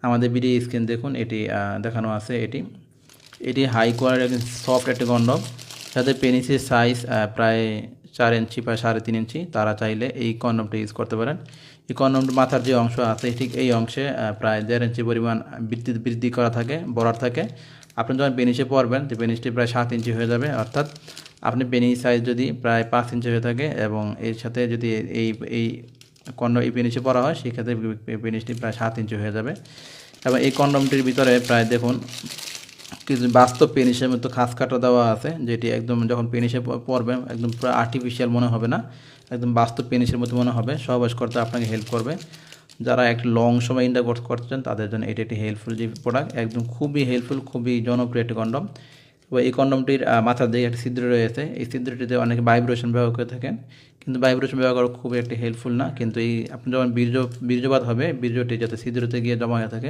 আমাদের video screen দেখুন, এটি দেখানো আছে। এটি হাই কোয়ালিটি সফট একটি কন্ডম, যাদের পেনিসের সাইজ প্রায় 4 ইঞ্চি, প্রায় 3.5 ইঞ্চি, তারা চাইলে এই কন্ডমটি ইউজ করতে পারেন। এই কন্ডমটির মাথার যে অংশ আছে ঠিক এই অংশে প্রায় 1.5 ইঞ্চি পরিমাণ বৃদ্ধি করা থাকে, বরার থাকে। আপনি যখন পেনিসে পরবেন, যে পেনিসটি প্রায় 7 ইঞ্চি হয়ে যাবে, অর্থাৎ আপনি পেনিস সাইজ যদি প্রায় 5 ইঞ্চি হয়ে থাকে এবং এর সাথে যদি এই এই কন্ডম এই পেনিসে পরা হয়, সেক্ষেত্রে পেনিসটি প্রায় 7 ইঞ্চি হয়ে যাবে। এবং এই কন্ডমটির ভিতরে প্রায় দেখুন কিছু বাস্তব পেনিসের মতো খাঁজ কাটা দেওয়া আছে, যেটি একদম যখন পেনিসে পড়বে একদম পুরো আর্টিফিশিয়াল মনে হবে না, একদম বাস্তব পেনিসের মতো মনে হবে। সহবাস করতে আপনাকে হেল্প করবে। যারা একটু লং সময় ইন্টারকোর্স করছেন তাদের জন্য এটি একটি হেল্পফুল যে প্রোডাক্ট, একদম খুবই হেল্পফুল, খুবই জনপ্রিয় একটি কন্ডম। এবং এই কন্ডমটির মাথার দিকে একটি ছিদ্র রয়েছে। এই ছিদ্রটিতে অনেকে ভাইব্রেশন ব্যবহার করে থাকেন, কিন্তু ভাইব্রেশন ব্যবহার করা খুবই একটি হেল্পফুল না। কিন্তু এই আপনি যখন বীর্যপাত হবে, বীর্যটি যাতে ছিদ্রতে গিয়ে জমা হয়ে থাকে